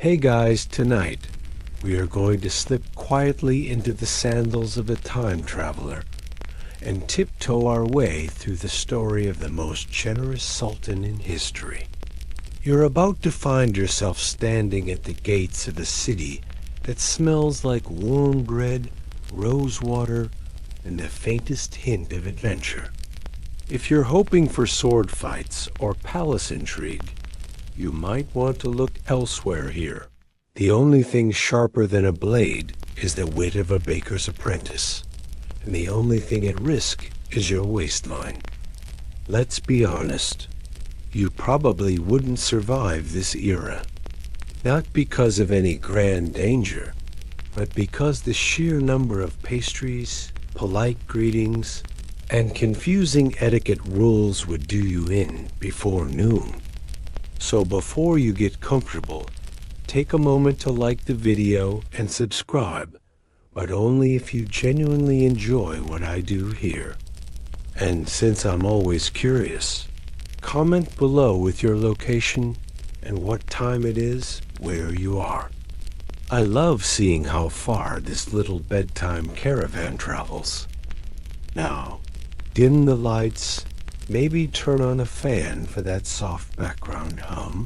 Hey guys, tonight we are going to slip quietly into the sandals of a time traveler and tiptoe our way through the story of the most generous sultan in history. You're about to find yourself standing at the gates of a city that smells like warm bread, rose water, and the faintest hint of adventure. If you're hoping for sword fights or palace intrigue, you might want to look elsewhere here. The only thing sharper than a blade is the wit of a baker's apprentice, and the only thing at risk is your waistline. Let's be honest, you probably wouldn't survive this era. Not because of any grand danger, but because the sheer number of pastries, polite greetings, and confusing etiquette rules would do you in before noon. So before you get comfortable, take a moment to like the video and subscribe, but only if you genuinely enjoy what I do here. And since I'm always curious, comment below with your location and what time it is where you are. I love seeing how far this little bedtime caravan travels. Now, dim the lights, maybe turn on a fan for that soft background hum,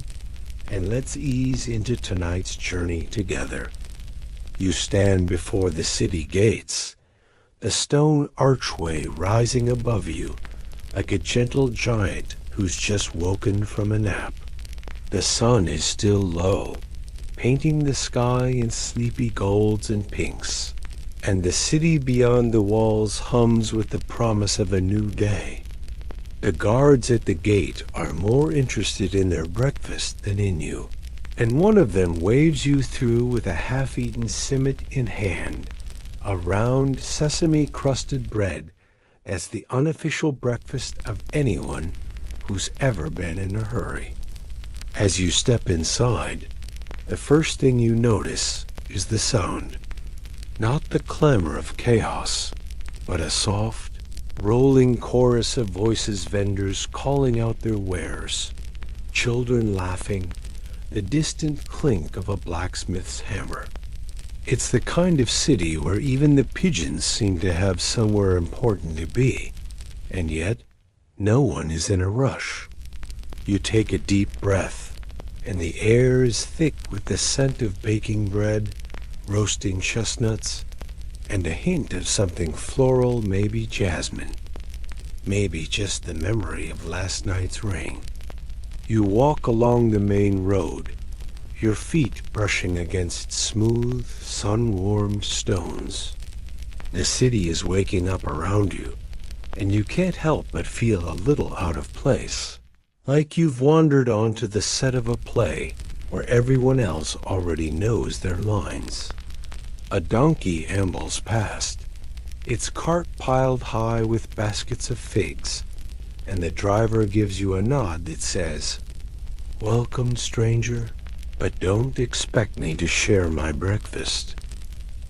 and let's ease into tonight's journey together. You stand before the city gates, the stone archway rising above you like a gentle giant who's just woken from a nap. The sun is still low, painting the sky in sleepy golds and pinks, and the city beyond the walls hums with the promise of a new day. The guards at the gate are more interested in their breakfast than in you, and one of them waves you through with a half-eaten simmet in hand, a round sesame-crusted bread as the unofficial breakfast of anyone who's ever been in a hurry. As you step inside, the first thing you notice is the sound. Not the clamor of chaos, but a soft, rolling chorus of voices, vendors calling out their wares, children laughing, the distant clink of a blacksmith's hammer. It's the kind of city where even the pigeons seem to have somewhere important to be, and yet no one is in a rush. You take a deep breath, and the air is thick with the scent of baking bread, roasting chestnuts, and a hint of something floral, maybe jasmine, maybe just the memory of last night's rain. You walk along the main road, your feet brushing against smooth, sun-warmed stones. The city is waking up around you, and you can't help but feel a little out of place, like you've wandered onto the set of a play where everyone else already knows their lines. A donkey ambles past, its cart piled high with baskets of figs, and the driver gives you a nod that says, "Welcome, stranger, but don't expect me to share my breakfast."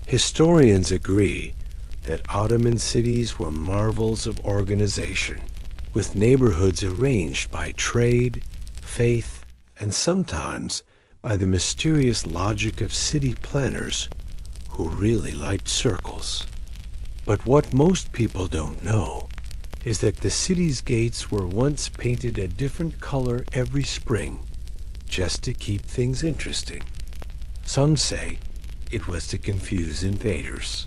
Historians agree that Ottoman cities were marvels of organization, with neighborhoods arranged by trade, faith, and sometimes by the mysterious logic of city planners who really liked circles. But what most people don't know is that the city's gates were once painted a different color every spring, just to keep things interesting. Some say it was to confuse invaders.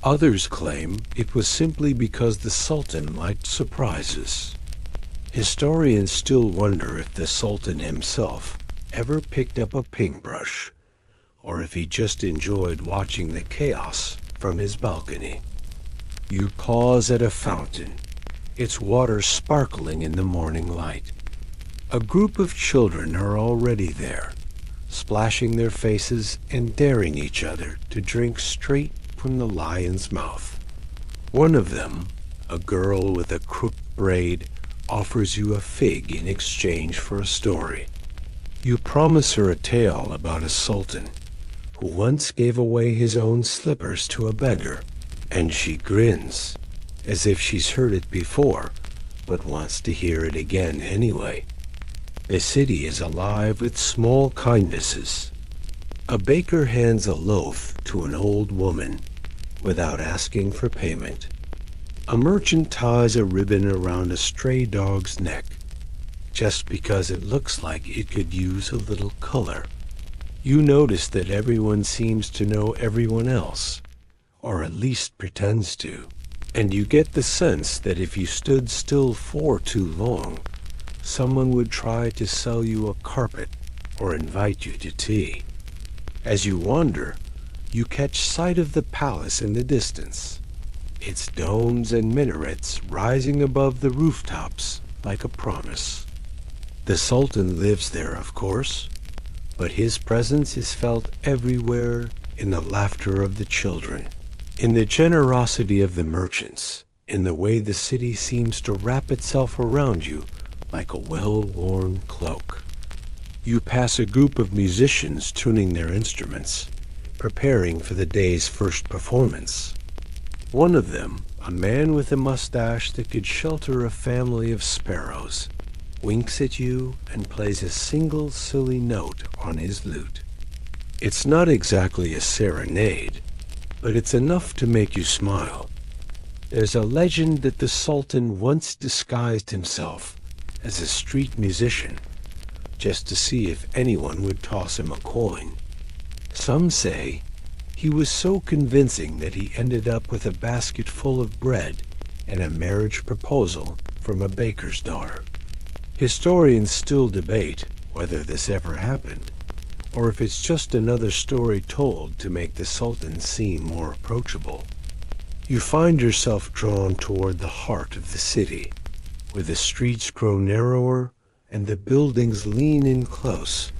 Others claim it was simply because the Sultan liked surprises. Historians still wonder if the Sultan himself ever picked up a paintbrush, or if he just enjoyed watching the chaos from his balcony. You pause at a fountain, its water sparkling in the morning light. A group of children are already there, splashing their faces and daring each other to drink straight from the lion's mouth. One of them, a girl with a crooked braid, offers you a fig in exchange for a story. You promise her a tale about a sultan who once gave away his own slippers to a beggar, and she grins, as if she's heard it before, but wants to hear it again anyway. The city is alive with small kindnesses, A baker hands a loaf to an old woman without asking for payment. A merchant ties a ribbon around a stray dog's neck just because it looks like it could use a little color. You notice that everyone seems to know everyone else, or at least pretends to, and you get the sense that if you stood still for too long, someone would try to sell you a carpet or invite you to tea. As you wander, you catch sight of the palace in the distance, its domes and minarets rising above the rooftops like a promise. The Sultan lives there, of course, but his presence is felt everywhere in the laughter of the children, in the generosity of the merchants, in the way the city seems to wrap itself around you like a well-worn cloak. You pass a group of musicians tuning their instruments, preparing for the day's first performance. One of them, a man with a mustache that could shelter a family of sparrows, winks at you and plays a single silly note on his lute. It's not exactly a serenade, but it's enough to make you smile. There's a legend that the Sultan once disguised himself as a street musician, just to see if anyone would toss him a coin. Some say he was so convincing that he ended up with a basket full of bread and a marriage proposal from a baker's daughter. Historians still debate whether this ever happened, or if it's just another story told to make the Sultan seem more approachable. You find yourself drawn toward the heart of the city, where the streets grow narrower and the buildings lean in close,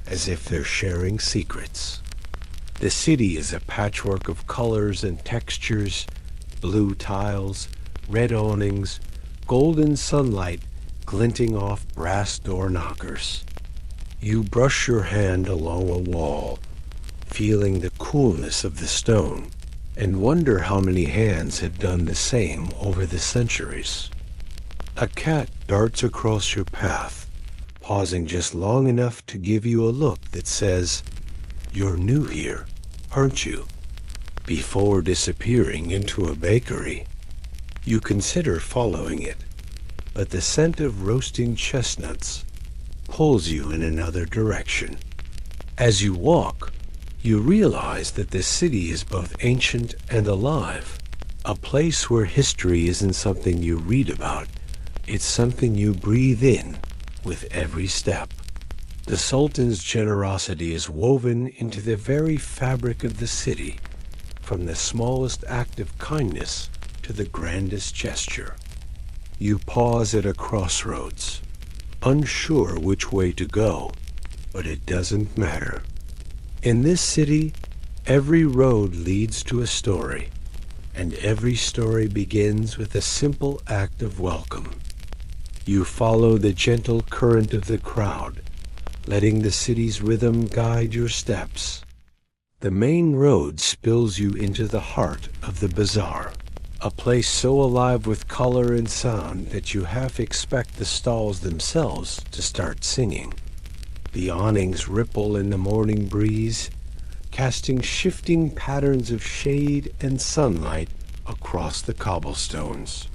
as if they're sharing secrets. The city is a patchwork of colors and textures, blue tiles, red awnings, golden sunlight glinting off brass door knockers. You brush your hand along a wall, feeling the coolness of the stone, and wonder how many hands had done the same over the centuries. A cat darts across your path, pausing just long enough to give you a look that says, "You're new here, aren't you?" before disappearing into a bakery. You consider following it, but the scent of roasting chestnuts pulls you in another direction. As you walk, you realize that the city is both ancient and alive, a place where history isn't something you read about, it's something you breathe in with every step. The Sultan's generosity is woven into the very fabric of the city, from the smallest act of kindness to the grandest gesture. You pause at a crossroads, unsure which way to go, but it doesn't matter. In this city, every road leads to a story, and every story begins with a simple act of welcome. You follow the gentle current of the crowd, letting the city's rhythm guide your steps. The main road spills you into the heart of the bazaar, a place so alive with color and sound that you half expect the stalls themselves to start singing. The awnings ripple in the morning breeze, casting shifting patterns of shade and sunlight across the cobblestones.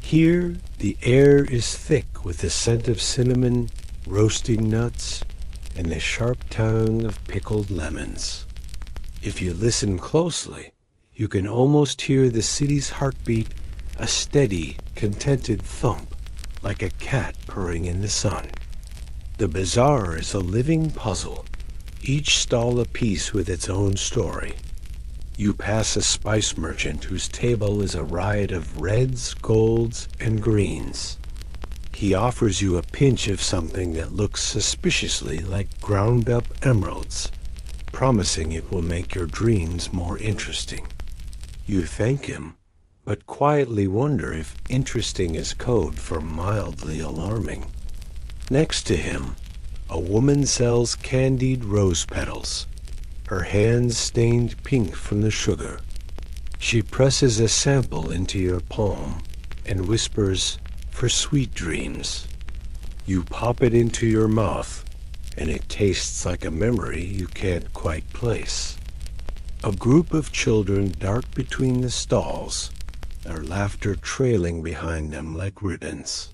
Here, the air is thick with the scent of cinnamon, roasting nuts, and the sharp tang of pickled lemons. If you listen closely, you can almost hear the city's heartbeat, a steady, contented thump, like a cat purring in the sun. The bazaar is a living puzzle, each stall a piece with its own story. You pass a spice merchant whose table is a riot of reds, golds, and greens. He offers you a pinch of something that looks suspiciously like ground-up emeralds, promising it will make your dreams more interesting. You thank him, but quietly wonder if interesting is code for mildly alarming. Next to him, a woman sells candied rose petals, her hands stained pink from the sugar. She presses a sample into your palm and whispers, "For sweet dreams." You pop it into your mouth, and it tastes like a memory you can't quite place. A group of children dart between the stalls, their laughter trailing behind them like ribbons.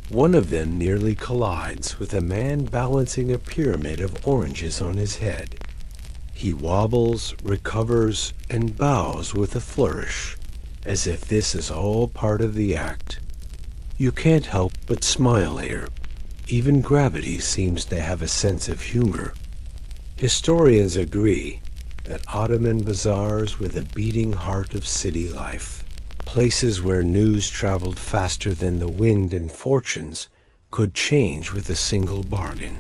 One of them nearly collides with a man balancing a pyramid of oranges on his head. He wobbles, recovers, and bows with a flourish, as if this is all part of the act. You can't help but smile here. Even gravity seems to have a sense of humor. Historians agree that Ottoman bazaars were the beating heart of city life, places where news traveled faster than the wind and fortunes could change with a single bargain.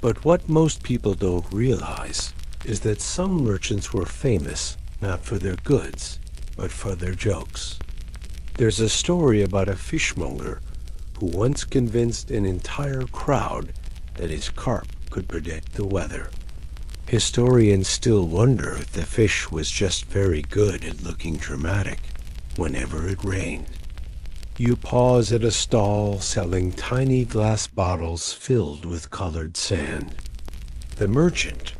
But what most people don't realize is that some merchants were famous not for their goods, but for their jokes. There's a story about a fishmonger who once convinced an entire crowd that his carp could predict the weather. Historians still wonder if the fish was just very good at looking dramatic whenever it rained. You pause at a stall selling tiny glass bottles filled with colored sand. The merchant,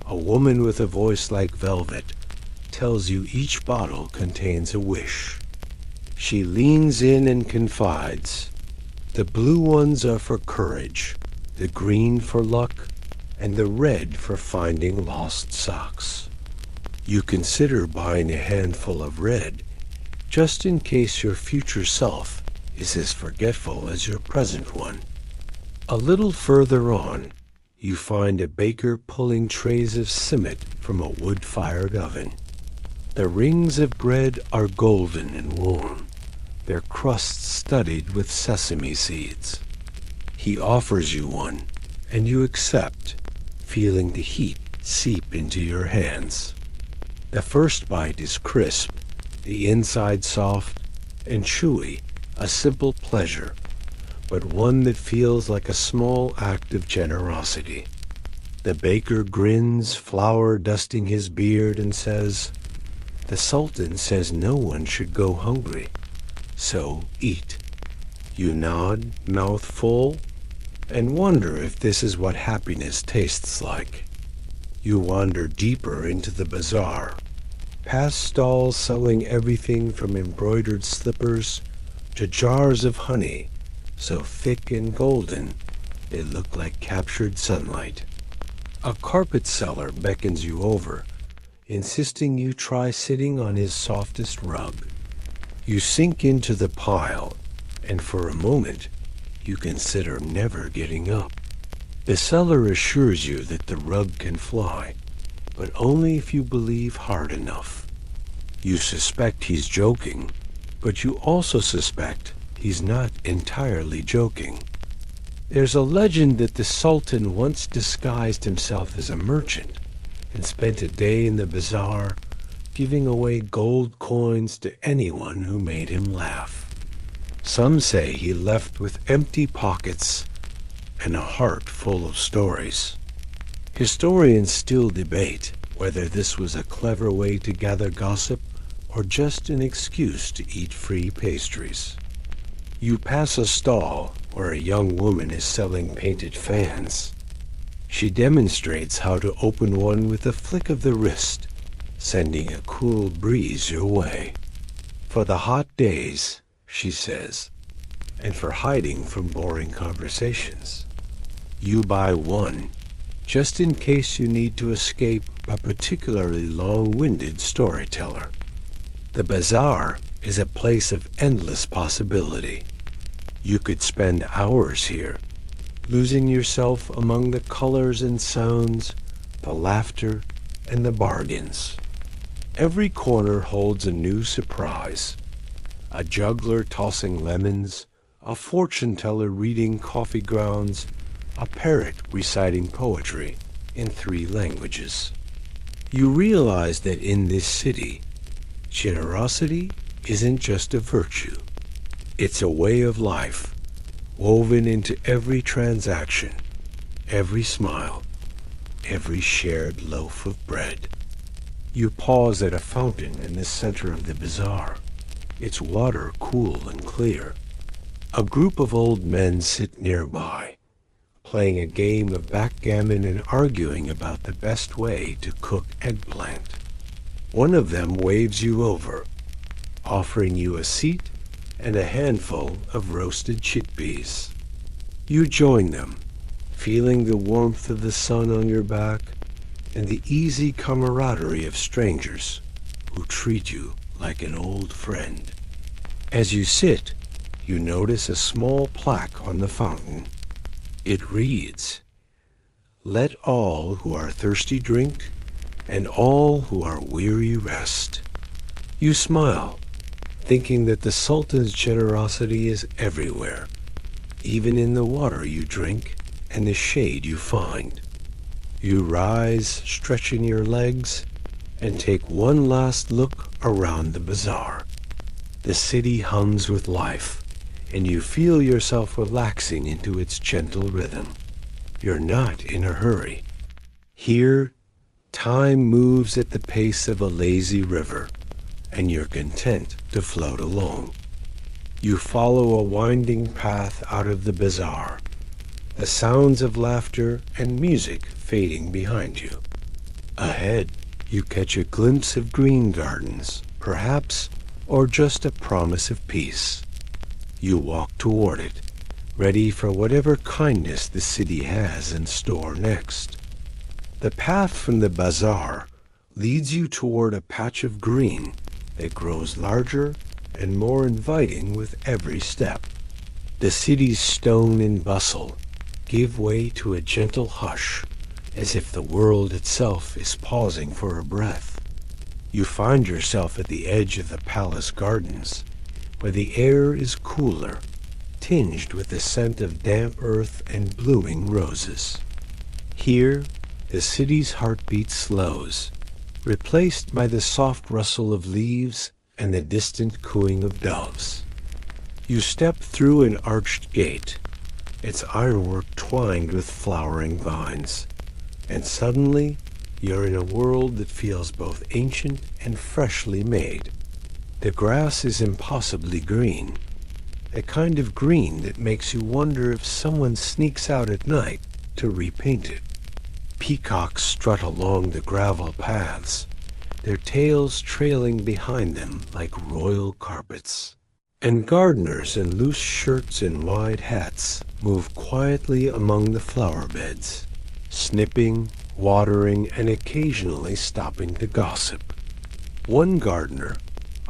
a woman with a voice like velvet, tells you each bottle contains a wish. She leans in and confides, "The blue ones are for courage, the green for luck, and the red for finding lost socks." You consider buying a handful of red, just in case your future self is as forgetful as your present one. A little further on, you find a baker pulling trays of simmet from a wood-fired oven. The rings of bread are golden and warm, their crusts studded with sesame seeds. He offers you one, and you accept, feeling the heat seep into your hands. The first bite is crisp, the inside soft and chewy, a simple pleasure, but one that feels like a small act of generosity. The baker grins, flour dusting his beard, and says, "The Sultan says no one should go hungry, so eat." You nod, mouth full, and wonder if this is what happiness tastes like. You wander deeper into the bazaar, past stalls selling everything from embroidered slippers to jars of honey so thick and golden they look like captured sunlight. A carpet seller beckons you over, insisting you try sitting on his softest rug. You sink into the pile, and for a moment you consider never getting up. The seller assures you that the rug can fly, but only if you believe hard enough. You suspect he's joking, but you also suspect he's not entirely joking. There's a legend that the Sultan once disguised himself as a merchant and spent a day in the bazaar giving away gold coins to anyone who made him laugh. Some say he left with empty pockets and a heart full of stories. Historians still debate whether this was a clever way to gather gossip or just an excuse to eat free pastries. You pass a stall where a young woman is selling painted fans. She demonstrates how to open one with a flick of the wrist, sending a cool breeze your way. "For the hot days," she says, "and for hiding from boring conversations." You buy one, just in case you need to escape a particularly long-winded storyteller. The bazaar is a place of endless possibility. You could spend hours here, losing yourself among the colors and sounds, the laughter and the bargains. Every corner holds a new surprise. A juggler tossing lemons, a fortune teller reading coffee grounds, a parrot reciting poetry in 3 languages. You realize that in this city, generosity isn't just a virtue. It's a way of life, woven into every transaction, every smile, every shared loaf of bread. You pause at a fountain in the center of the bazaar, its water cool and clear. A group of old men sit nearby, playing a game of backgammon and arguing about the best way to cook eggplant. One of them waves you over, offering you a seat and a handful of roasted chickpeas. You join them, feeling the warmth of the sun on your back and the easy camaraderie of strangers who treat you like an old friend. As you sit, you notice a small plaque on the fountain. It reads, "Let all who are thirsty drink, and all who are weary rest." You smile, thinking that the Sultan's generosity is everywhere, even in the water you drink and the shade you find. You rise, stretching your legs, and take one last look around the bazaar. The city hums with life, and you feel yourself relaxing into its gentle rhythm. You're not in a hurry. Here, time moves at the pace of a lazy river, and you're content to float along. You follow a winding path out of the bazaar, the sounds of laughter and music fading behind you. Ahead, you catch a glimpse of green gardens, perhaps, or just a promise of peace. You walk toward it, ready for whatever kindness the city has in store next. The path from the bazaar leads you toward a patch of green that grows larger and more inviting with every step. The city's stone and bustle give way to a gentle hush, as if the world itself is pausing for a breath. You find yourself at the edge of the palace gardens, where the air is cooler, tinged with the scent of damp earth and blooming roses. Here, the city's heartbeat slows, replaced by the soft rustle of leaves and the distant cooing of doves. You step through an arched gate, its ironwork twined with flowering vines, and suddenly you're in a world that feels both ancient and freshly made. The grass is impossibly green, a kind of green that makes you wonder if someone sneaks out at night to repaint it. Peacocks strut along the gravel paths, their tails trailing behind them like royal carpets. And gardeners in loose shirts and wide hats move quietly among the flower beds, snipping, watering, and occasionally stopping to gossip. One gardener,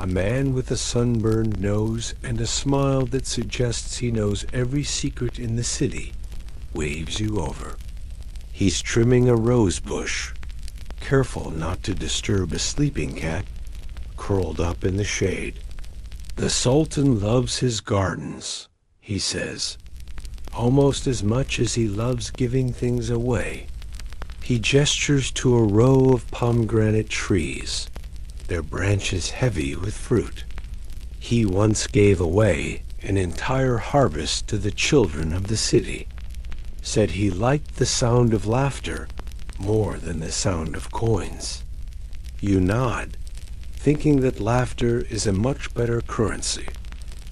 a man with a sunburned nose and a smile that suggests he knows every secret in the city, waves you over. He's trimming a rose bush, careful not to disturb a sleeping cat curled up in the shade. "The Sultan loves his gardens," he says, "almost as much as he loves giving things away." He gestures to a row of pomegranate trees, their branches heavy with fruit. He once gave away an entire harvest to the children of the city, said he liked the sound of laughter more than the sound of coins. You nod, thinking that laughter is a much better currency,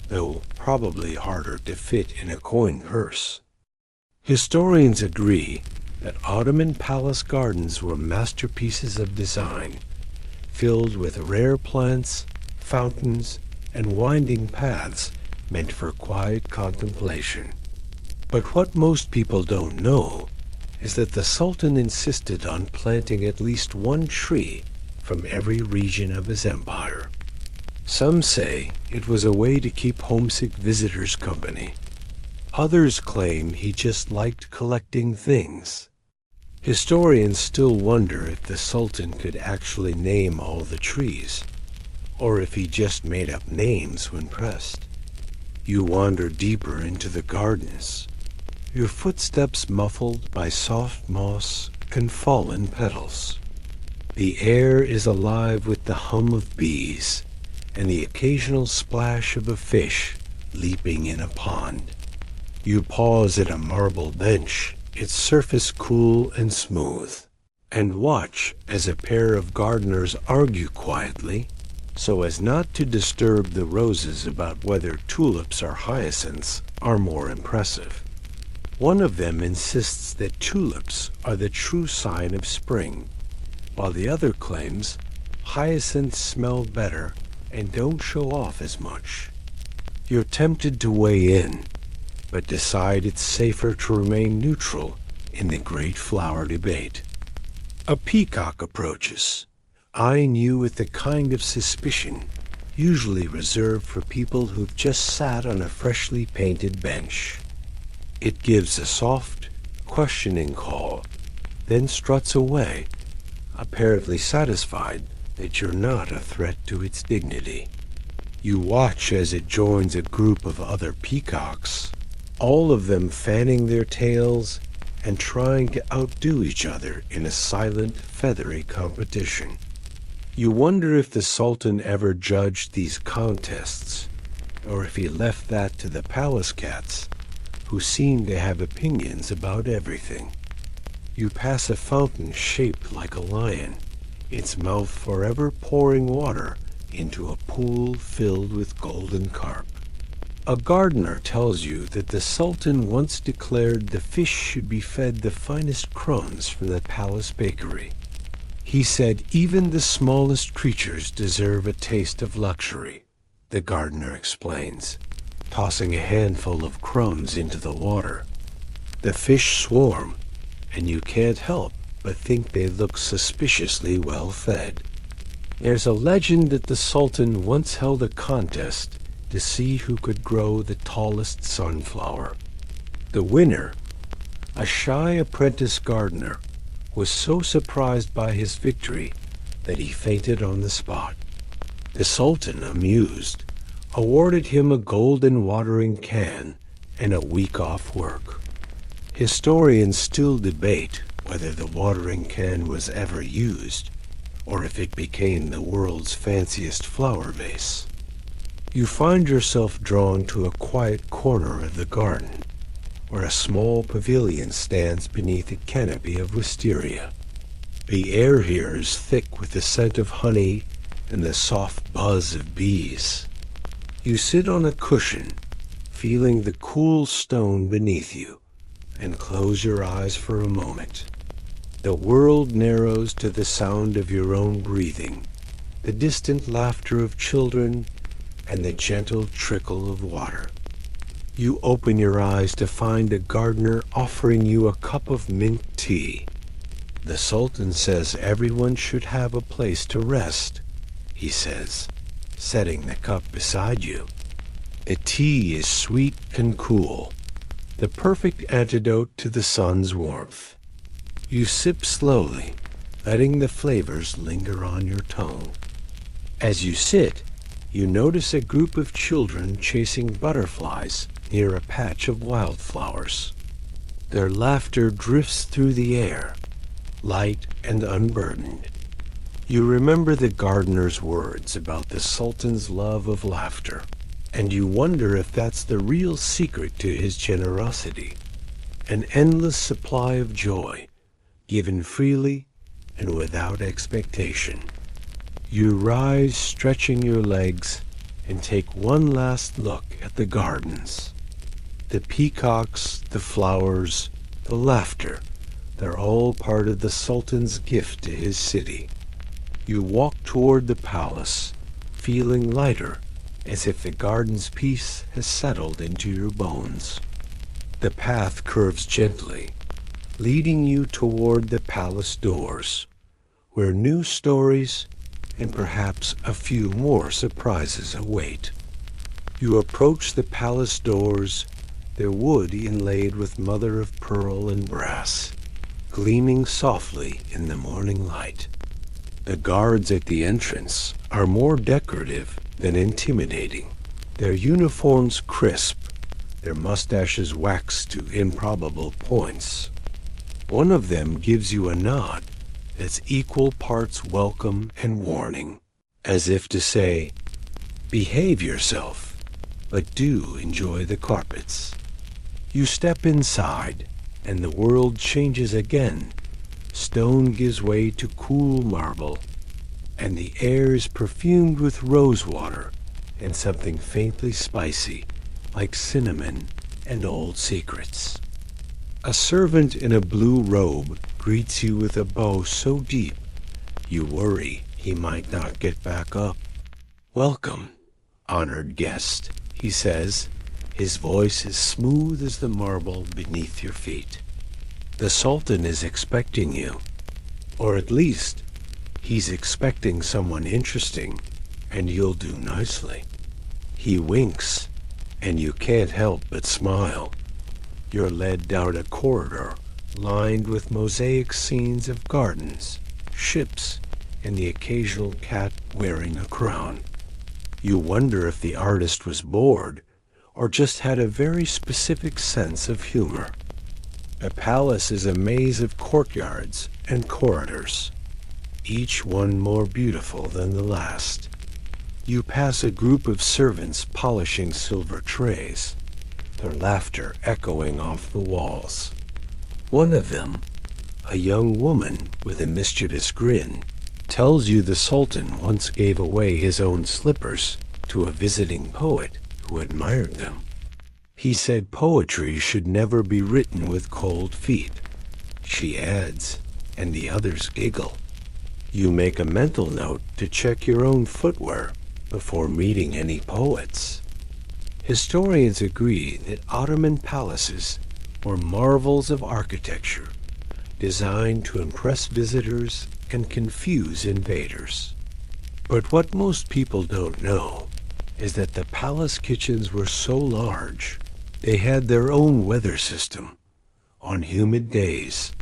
though probably harder to fit in a coin purse. Historians agree that Ottoman palace gardens were masterpieces of design, filled with rare plants, fountains, and winding paths meant for quiet contemplation. But what most people don't know is that the Sultan insisted on planting at least one tree from every region of his empire. Some say it was a way to keep homesick visitors company. Others claim he just liked collecting things. Historians still wonder if the Sultan could actually name all the trees, or if he just made up names when pressed. You wander deeper into the gardens, your footsteps muffled by soft moss and fallen petals. The air is alive with the hum of bees and the occasional splash of a fish leaping in a pond. You pause at a marble bench, its surface cool and smooth, and watch as a pair of gardeners argue quietly so as not to disturb the roses about whether tulips or hyacinths are more impressive. One of them insists that tulips are the true sign of spring, while the other claims hyacinths smell better and don't show off as much. You're tempted to weigh in, but decide it's safer to remain neutral in the great flower debate. A peacock approaches, eyeing you with the kind of suspicion usually reserved for people who've just sat on a freshly painted bench. It gives a soft, questioning call, then struts away, apparently satisfied that you're not a threat to its dignity. You watch as it joins a group of other peacocks, all of them fanning their tails and trying to outdo each other in a silent, feathery competition. You wonder if the Sultan ever judged these contests, or if he left that to the palace cats, who seem to have opinions about everything. You pass a fountain shaped like a lion, its mouth forever pouring water into a pool filled with golden carp. A gardener tells you that the Sultan once declared the fish should be fed the finest crumbs from the palace bakery. He said even the smallest creatures deserve a taste of luxury, the gardener explains, tossing a handful of crumbs into the water. The fish swarm, and you can't help but think they look suspiciously well fed. There's a legend that the Sultan once held a contest to see who could grow the tallest sunflower. The winner, a shy apprentice gardener, was so surprised by his victory that he fainted on the spot. The Sultan, amused, awarded him a golden watering can and a week off work. Historians still debate whether the watering can was ever used, or if it became the world's fanciest flower vase. You find yourself drawn to a quiet corner of the garden, where a small pavilion stands beneath a canopy of wisteria. The air here is thick with the scent of honey and the soft buzz of bees. You sit on a cushion, feeling the cool stone beneath you, and close your eyes for a moment. The world narrows to the sound of your own breathing, the distant laughter of children, and the gentle trickle of water. You open your eyes to find a gardener offering you a cup of mint tea. The Sultan says everyone should have a place to rest, he says, setting the cup beside you. The tea is sweet and cool, the perfect antidote to the sun's warmth. You sip slowly, letting the flavors linger on your tongue. As you sit, you notice a group of children chasing butterflies near a patch of wildflowers. Their laughter drifts through the air, light and unburdened. You remember the gardener's words about the Sultan's love of laughter, and you wonder if that's the real secret to his generosity, an endless supply of joy, given freely and without expectation. You rise, stretching your legs, and take one last look at the gardens. The peacocks, the flowers, the laughter, they're all part of the Sultan's gift to his city. You walk toward the palace, feeling lighter, as if the garden's peace has settled into your bones. The path curves gently, leading you toward the palace doors, where new stories and perhaps a few more surprises await. You approach the palace doors, their wood inlaid with mother of pearl and brass, gleaming softly in the morning light. The guards at the entrance are more decorative than intimidating, their uniforms crisp, their mustaches waxed to improbable points. One of them gives you a nod that's equal parts welcome and warning, as if to say, behave yourself, but do enjoy the carpets. You step inside, and the world changes again. Stone gives way to cool marble, and the air is perfumed with rose water and something faintly spicy, like cinnamon and old secrets. A servant in a blue robe greets you with a bow so deep you worry he might not get back up. "Welcome, honored guest," he says. His voice is smooth as the marble beneath your feet. "The Sultan is expecting you, or at least he's expecting someone interesting, and you'll do nicely." He winks, and you can't help but smile. You're led down a corridor lined with mosaic scenes of gardens, ships, and the occasional cat wearing a crown. You wonder if the artist was bored or just had a very specific sense of humor. A palace is a maze of courtyards and corridors, each one more beautiful than the last. You pass a group of servants polishing silver trays, their laughter echoing off the walls. One of them, a young woman with a mischievous grin, tells you the Sultan once gave away his own slippers to a visiting poet who admired them. He said poetry should never be written with cold feet. She adds, and the others giggle. You make a mental note to check your own footwear before meeting any poets. Historians agree that Ottoman palaces were marvels of architecture, designed to impress visitors and confuse invaders. But what most people don't know is that the palace kitchens were so large they had their own weather system. On humid days,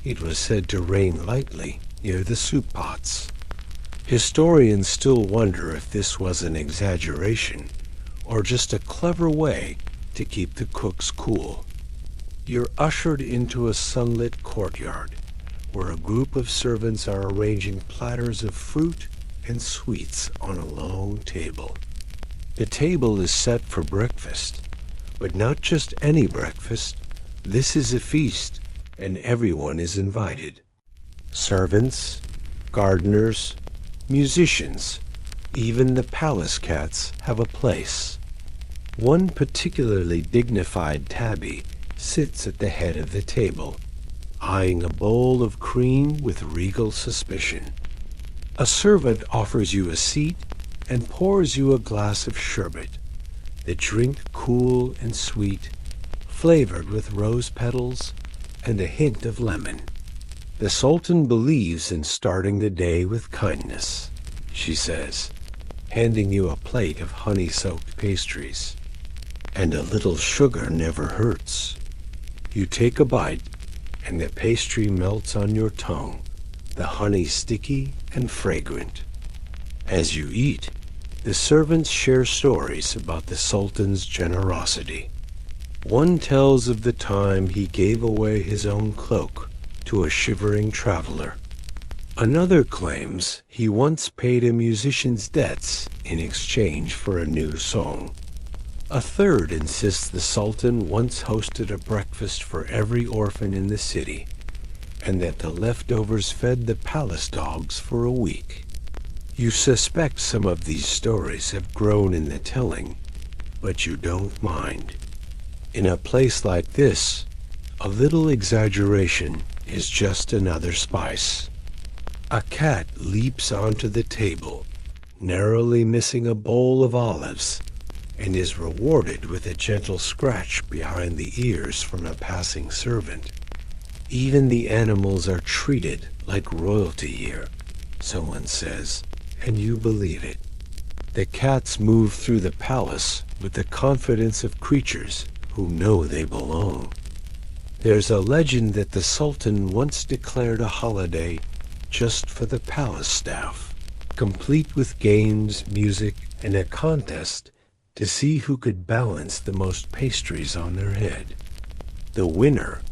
it was said to rain lightly near the soup pots. Historians still wonder if this was an exaggeration or just a clever way to keep the cooks cool. You're ushered into a sunlit courtyard where a group of servants are arranging platters of fruit and sweets on a long table. The table is set for breakfast, but not just any breakfast. This is a feast, and everyone is invited. Servants, gardeners, musicians, even the palace cats have a place. One particularly dignified tabby sits at the head of the table, eyeing a bowl of cream with regal suspicion. A servant offers you a seat and pours you a glass of sherbet, the drink cool and sweet, flavored with rose petals and a hint of lemon. The Sultan believes in starting the day with kindness, she says, handing you a plate of honey-soaked pastries. And a little sugar never hurts. You take a bite, and the pastry melts on your tongue, the honey sticky and fragrant. As you eat, the servants share stories about the Sultan's generosity. One tells of the time he gave away his own cloak to a shivering traveler. Another claims he once paid a musician's debts in exchange for a new song. A third insists the Sultan once hosted a breakfast for every orphan in the city, and that the leftovers fed the palace dogs for a week. You suspect some of these stories have grown in the telling, but you don't mind. In a place like this, a little exaggeration is just another spice. A cat leaps onto the table, narrowly missing a bowl of olives, and is rewarded with a gentle scratch behind the ears from a passing servant. Even the animals are treated like royalty here, someone says, and you believe it. The cats move through the palace with the confidence of creatures who know they belong. There's a legend that the Sultan once declared a holiday just for the palace staff, complete with games, music, and a contest to see who could balance the most pastries on their head. The winner,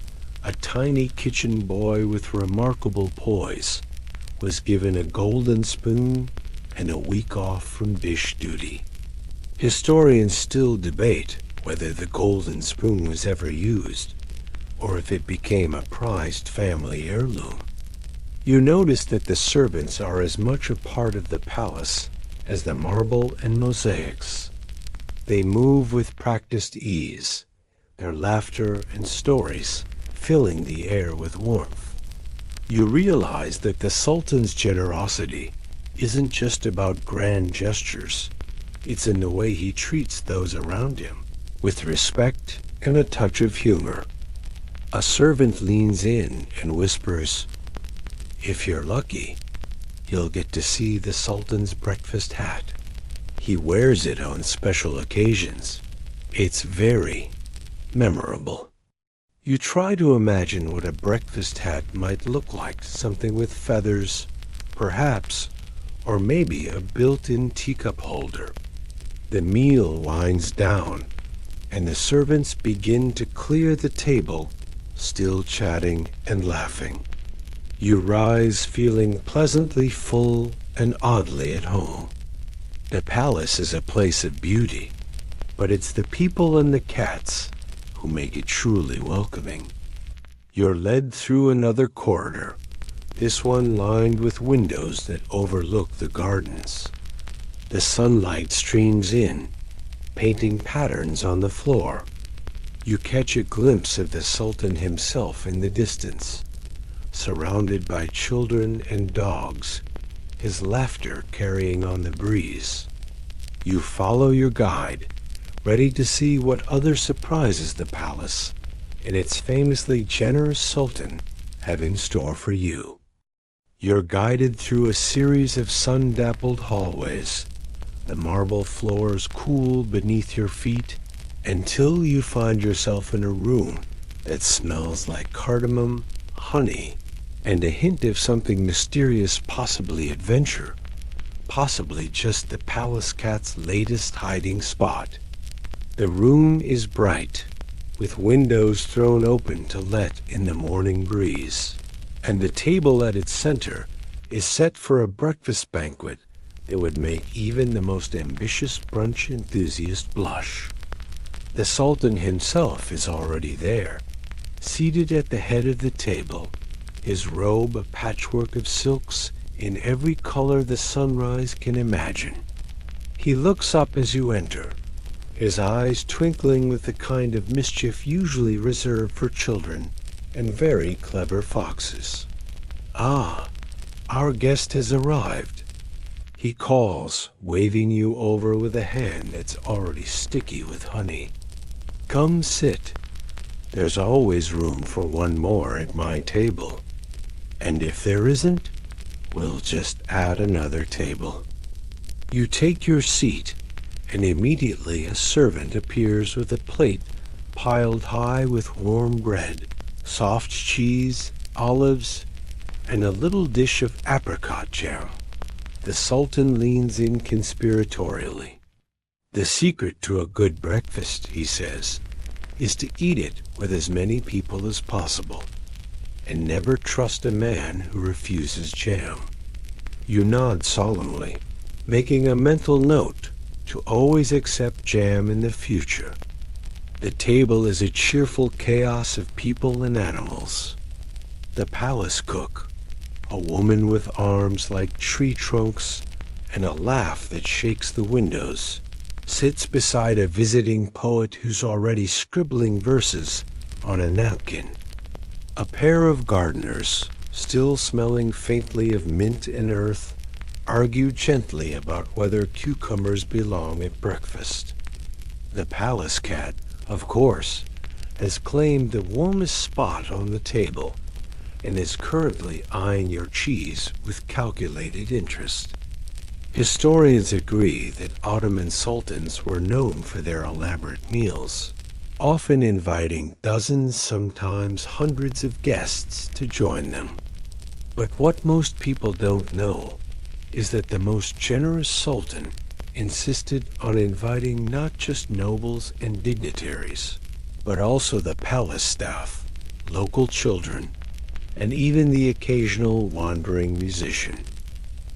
a tiny kitchen boy with remarkable poise, was given a golden spoon and a week off from dish duty. Historians still debate whether the golden spoon was ever used, or if it became a prized family heirloom. You notice that the servants are as much a part of the palace as the marble and mosaics. They move with practiced ease, their laughter and stories filling the air with warmth. You realize that the Sultan's generosity isn't just about grand gestures. It's in the way he treats those around him, with respect and a touch of humor. A servant leans in and whispers, "If you're lucky, you'll get to see the Sultan's breakfast hat. He wears it on special occasions. It's very memorable." You try to imagine what a breakfast hat might look like, something with feathers, perhaps, or maybe a built-in teacup holder. The meal winds down, and the servants begin to clear the table, still chatting and laughing. You rise feeling pleasantly full and oddly at home. The palace is a place of beauty, but it's the people and the cats who make it truly welcoming. You're led through another corridor, this one lined with windows that overlook the gardens. The sunlight streams in, painting patterns on the floor. You catch a glimpse of the Sultan himself in the distance, surrounded by children and dogs, his laughter carrying on the breeze. You follow your guide, ready to see what other surprises the palace and its famously generous Sultan have in store for you. You're guided through a series of sun-dappled hallways, the marble floors cool beneath your feet, until you find yourself in a room that smells like cardamom, honey, and a hint of something mysterious, possibly adventure, possibly just the palace cat's latest hiding spot. The room is bright, with windows thrown open to let in the morning breeze, and the table at its center is set for a breakfast banquet that would make even the most ambitious brunch enthusiast blush. The Sultan himself is already there, seated at the head of the table, his robe a patchwork of silks in every color the sunrise can imagine. He looks up as you enter, his eyes twinkling with the kind of mischief usually reserved for children and very clever foxes. "Ah, our guest has arrived," he calls, waving you over with a hand that's already sticky with honey. "Come sit. There's always room for one more at my table. And if there isn't, we'll just add another table." You take your seat, and immediately a servant appears with a plate piled high with warm bread, soft cheese, olives, and a little dish of apricot jam. The Sultan leans in conspiratorially. "The secret to a good breakfast," he says, "is to eat it with as many people as possible, and never trust a man who refuses jam." You nod solemnly, making a mental note to always accept jam in the future. The table is a cheerful chaos of people and animals. The palace cook, a woman with arms like tree trunks and a laugh that shakes the windows, sits beside a visiting poet who's already scribbling verses on a napkin. A pair of gardeners, still smelling faintly of mint and earth, argue gently about whether cucumbers belong at breakfast. The palace cat, of course, has claimed the warmest spot on the table and is currently eyeing your cheese with calculated interest. Historians agree that Ottoman sultans were known for their elaborate meals, often inviting dozens, sometimes hundreds of guests to join them. But what most people don't know is that the most generous sultan insisted on inviting not just nobles and dignitaries, but also the palace staff, local children, and even the occasional wandering musician.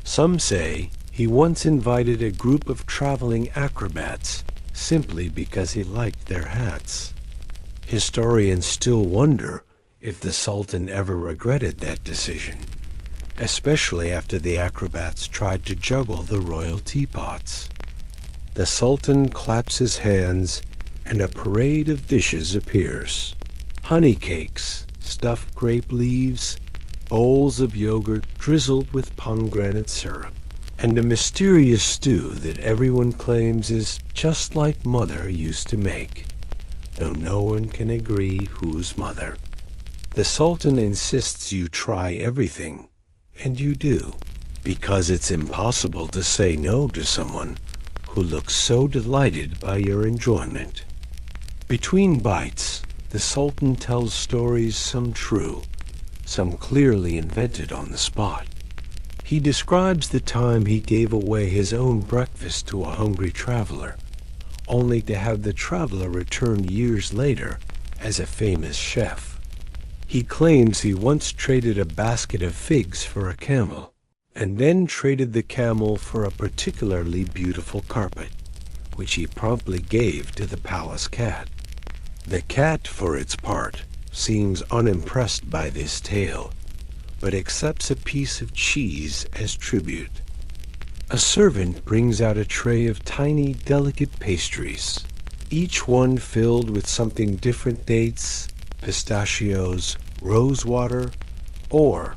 Some say he once invited a group of traveling acrobats simply because he liked their hats. Historians still wonder if the Sultan ever regretted that decision, especially after the acrobats tried to juggle the royal teapots. The Sultan claps his hands and a parade of dishes appears. Honey cakes, stuffed grape leaves, bowls of yogurt drizzled with pomegranate syrup, and a mysterious stew that everyone claims is just like Mother used to make, though no one can agree whose mother. The Sultan insists you try everything, and you do, because it's impossible to say no to someone who looks so delighted by your enjoyment. Between bites, the Sultan tells stories, some true, some clearly invented on the spot. He describes the time he gave away his own breakfast to a hungry traveler, only to have the traveler return years later as a famous chef. He claims he once traded a basket of figs for a camel, and then traded the camel for a particularly beautiful carpet, which he promptly gave to the palace cat. The cat, for its part, seems unimpressed by this tale, but accepts a piece of cheese as tribute. A servant brings out a tray of tiny, delicate pastries, each one filled with something different: dates, pistachios, rosewater, or,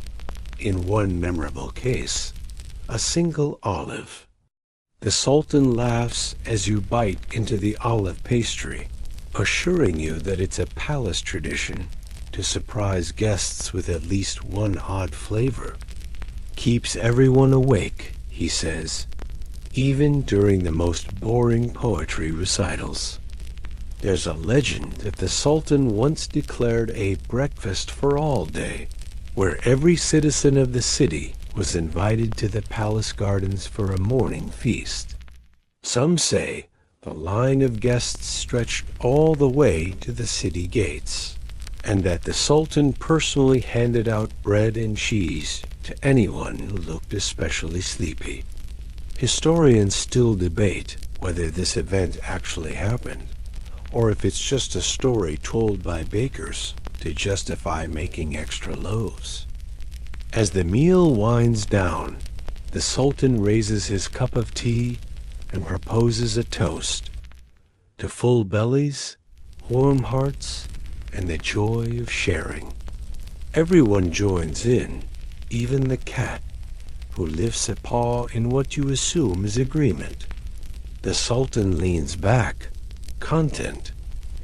in one memorable case, a single olive. The Sultan laughs as you bite into the olive pastry, assuring you that it's a palace tradition to surprise guests with at least one odd flavor. Keeps everyone awake, he says, even during the most boring poetry recitals. There's a legend that the Sultan once declared a breakfast for all day, where every citizen of the city was invited to the palace gardens for a morning feast. Some say the line of guests stretched all the way to the city gates, and that the Sultan personally handed out bread and cheese to anyone who looked especially sleepy. Historians still debate whether this event actually happened, or if it's just a story told by bakers to justify making extra loaves. As the meal winds down, the Sultan raises his cup of tea and proposes a toast to full bellies, warm hearts, and the joy of sharing. Everyone joins in, even the cat, who lifts a paw in what you assume is agreement. The Sultan leans back, content,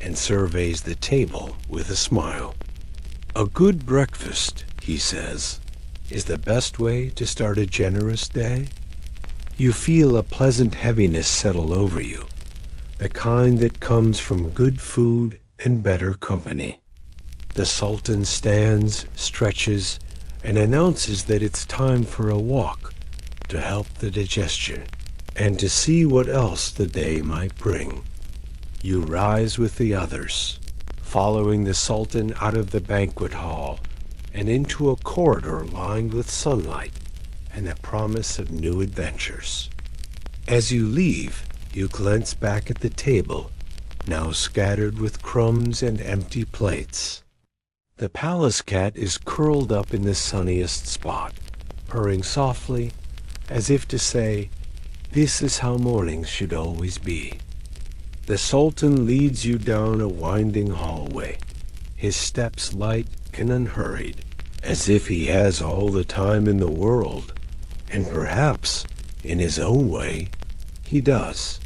and surveys the table with a smile. A good breakfast, he says, is the best way to start a generous day. You feel a pleasant heaviness settle over you, the kind that comes from good food and better company. The Sultan stands, stretches, and announces that it's time for a walk to help the digestion and to see what else the day might bring. You rise with the others, following the Sultan out of the banquet hall and into a corridor lined with sunlight and the promise of new adventures. As you leave, you glance back at the table, now scattered with crumbs and empty plates. The palace cat is curled up in the sunniest spot, purring softly, as if to say, "This is how mornings should always be." The Sultan leads you down a winding hallway, his steps light and unhurried, as if he has all the time in the world, and perhaps, in his own way, he does.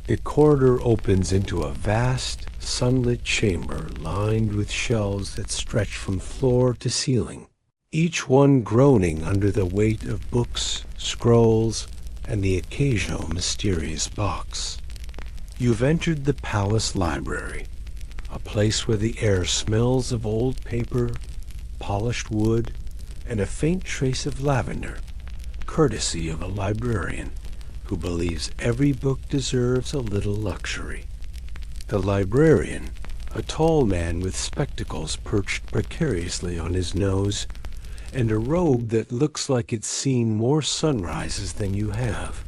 The corridor opens into a vast, sunlit chamber lined with shelves that stretch from floor to ceiling, each one groaning under the weight of books, scrolls, and the occasional mysterious box. You've entered the palace library, a place where the air smells of old paper, polished wood, and a faint trace of lavender, courtesy of a librarian who believes every book deserves a little luxury. The librarian, a tall man with spectacles perched precariously on his nose, and a robe that looks like it's seen more sunrises than you have,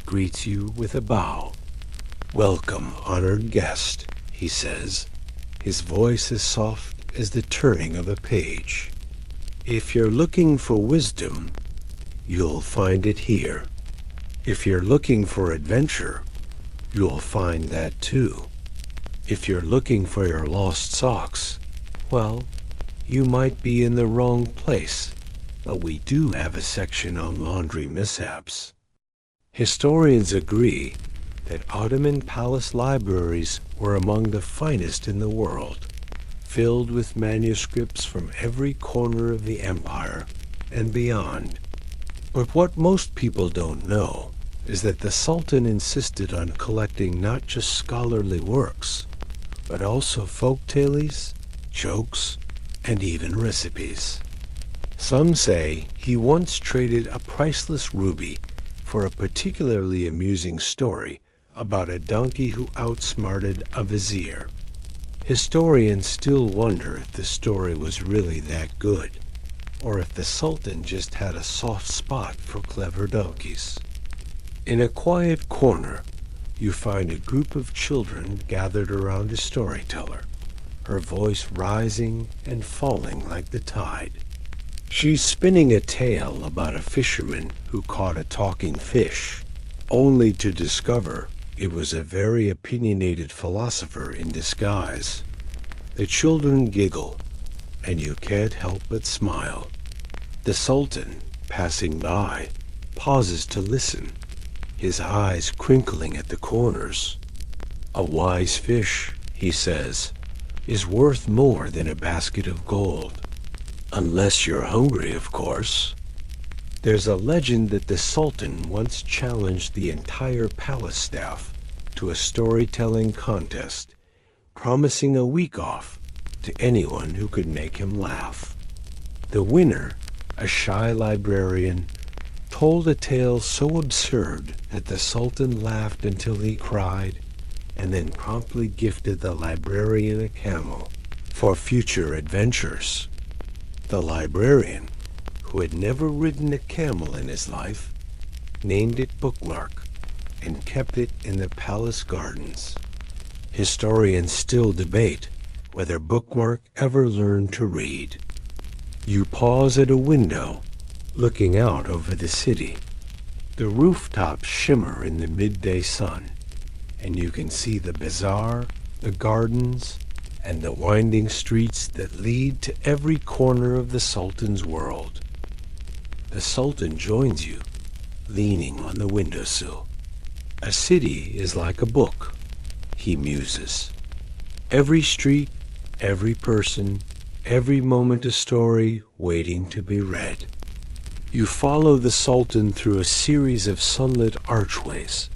greets you with a bow. "Welcome, honored guest," he says, his voice as soft as the turning of a page. "If you're looking for wisdom, you'll find it here. If you're looking for adventure, you'll find that too. If you're looking for your lost socks, well, you might be in the wrong place, but we do have a section on laundry mishaps. Historians agree that Ottoman palace libraries were among the finest in the world, filled with manuscripts from every corner of the empire and beyond. But what most people don't know is that the Sultan insisted on collecting not just scholarly works, but also folk tales, jokes, and even recipes. Some say he once traded a priceless ruby for a particularly amusing story about a donkey who outsmarted a vizier. Historians still wonder if the story was really that good, or if the Sultan just had a soft spot for clever donkeys. In a quiet corner, you find a group of children gathered around a storyteller, her voice rising and falling like the tide. She's spinning a tale about a fisherman who caught a talking fish, only to discover it was a very opinionated philosopher in disguise. The children giggle, and you can't help but smile. The Sultan, passing by, pauses to listen, his eyes crinkling at the corners. "A wise fish," he says, "is worth more than a basket of gold. Unless you're hungry, of course." There's a legend that the Sultan once challenged the entire palace staff to a storytelling contest, promising a week off to anyone who could make him laugh. The winner, a shy librarian, told a tale so absurd that the Sultan laughed until he cried, and then promptly gifted the librarian a camel for future adventures. The librarian, who had never ridden a camel in his life, named it Bookmark and kept it in the palace gardens. Historians still debate whether Bookmark ever learned to read. You pause at a window, looking out over the city. The rooftops shimmer in the midday sun, and you can see the bazaar, the gardens, and the winding streets that lead to every corner of the Sultan's world. The Sultan joins you, leaning on the windowsill. "A city is like a book," he muses. "Every street, every person, every moment a story waiting to be read." You follow the Sultan through a series of sunlit archways,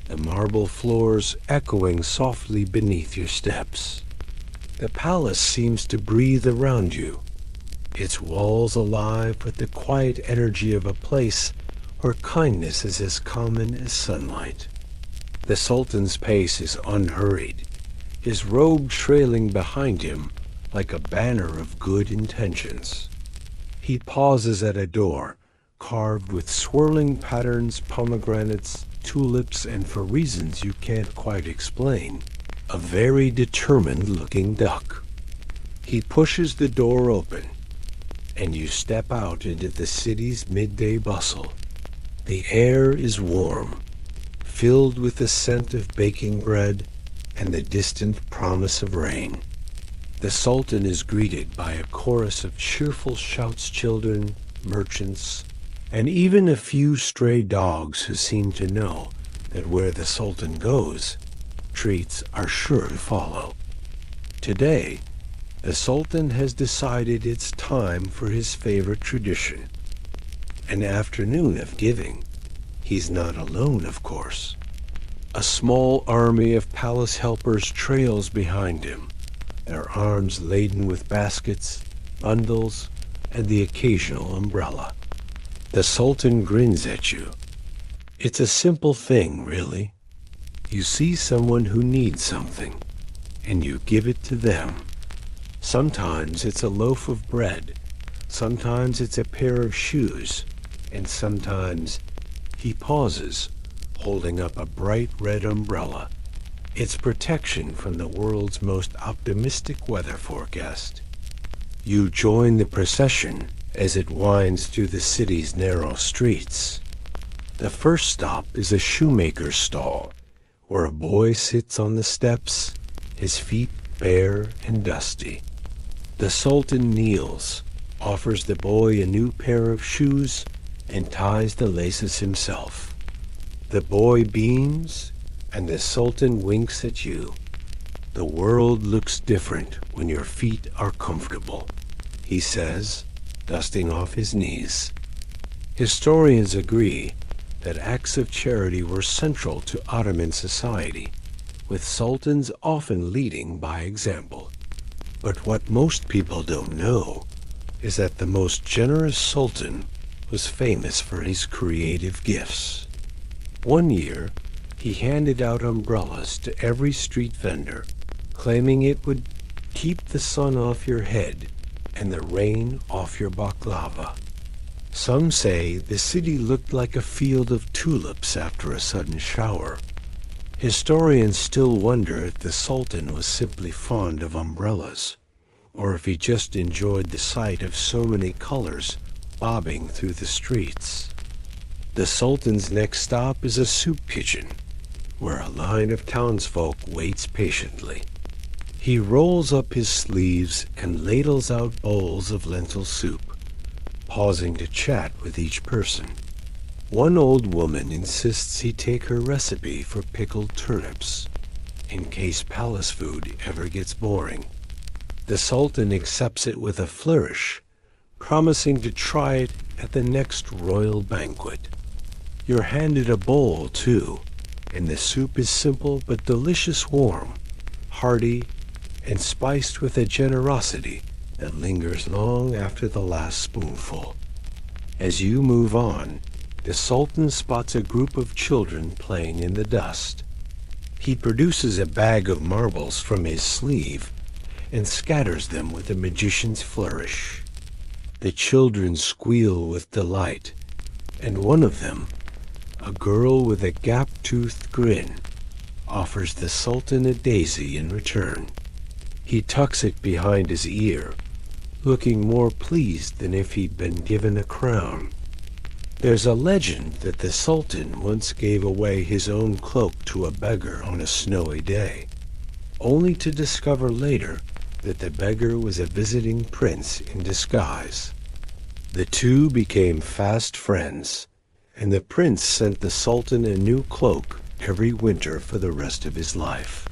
the marble floors echoing softly beneath your steps. The palace seems to breathe around you, its walls alive with the quiet energy of a place where kindness is as common as sunlight. The Sultan's pace is unhurried, his robe trailing behind him like a banner of good intentions. He pauses at a door, carved with swirling patterns, pomegranates, tulips, and for reasons you can't quite explain, a very determined-looking duck. He pushes the door open, and you step out into the city's midday bustle. The air is warm, filled with the scent of baking bread and the distant promise of rain. The Sultan is greeted by a chorus of cheerful shouts, children, merchants, and even a few stray dogs who seem to know that where the Sultan goes, treats are sure to follow. Today, the Sultan has decided it's time for his favorite tradition, an afternoon of giving. He's not alone, of course. A small army of palace helpers trails behind him, their arms laden with baskets, bundles, and the occasional umbrella. The Sultan grins at you. It's a simple thing, really. You see someone who needs something, and you give it to them. Sometimes it's a loaf of bread, sometimes it's a pair of shoes, and sometimes he pauses, holding up a bright red umbrella. It's protection from the world's most optimistic weather forecast. You join the procession as it winds through the city's narrow streets. The first stop is a shoemaker's stall, where a boy sits on the steps, his feet bare and dusty. The Sultan kneels, offers the boy a new pair of shoes, and ties the laces himself. The boy beams, and the Sultan winks at you. The world looks different when your feet are comfortable, he says, dusting off his knees. Historians agree that acts of charity were central to Ottoman society, with sultans often leading by example. But what most people don't know is that the most generous sultan was famous for his creative gifts. One year, he handed out umbrellas to every street vendor, claiming it would keep the sun off your head and the rain off your baklava. Some say the city looked like a field of tulips after a sudden shower. Historians still wonder if the Sultan was simply fond of umbrellas, or if he just enjoyed the sight of so many colors bobbing through the streets. The Sultan's next stop is a soup kitchen, where a line of townsfolk waits patiently. He rolls up his sleeves and ladles out bowls of lentil soup, pausing to chat with each person. One old woman insists he take her recipe for pickled turnips, in case palace food ever gets boring. The Sultan accepts it with a flourish, promising to try it at the next royal banquet. You're handed a bowl, too, and the soup is simple but delicious warm, hearty, and spiced with a generosity that lingers long after the last spoonful. As you move on, the Sultan spots a group of children playing in the dust. He produces a bag of marbles from his sleeve and scatters them with a magician's flourish. The children squeal with delight, and one of them, a girl with a gap-toothed grin, offers the Sultan a daisy in return. He tucks it behind his ear, looking more pleased than if he'd been given a crown. There's a legend that the Sultan once gave away his own cloak to a beggar on a snowy day, only to discover later that the beggar was a visiting prince in disguise. The two became fast friends, and the prince sent the Sultan a new cloak every winter for the rest of his life.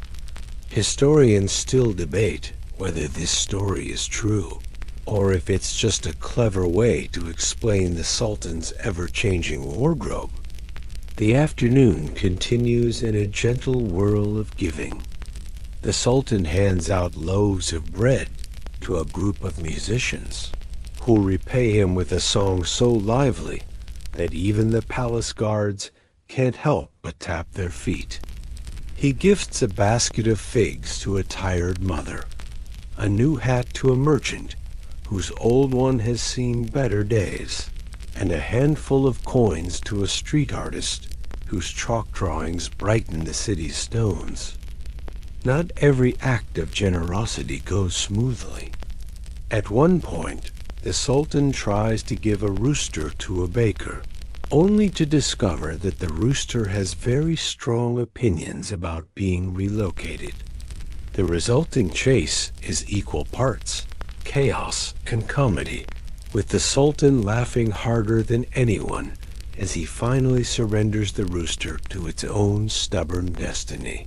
Historians still debate whether this story is true, or if it's just a clever way to explain the Sultan's ever-changing wardrobe. The afternoon continues in a gentle whirl of giving. The Sultan hands out loaves of bread to a group of musicians, who repay him with a song so lively that even the palace guards can't help but tap their feet. He gifts a basket of figs to a tired mother, a new hat to a merchant whose old one has seen better days, and a handful of coins to a street artist whose chalk drawings brighten the city's stones. Not every act of generosity goes smoothly. At one point, the Sultan tries to give a rooster to a baker, only to discover that the rooster has very strong opinions about being relocated. The resulting chase is equal parts chaos and comedy, with the Sultan laughing harder than anyone as he finally surrenders the rooster to its own stubborn destiny.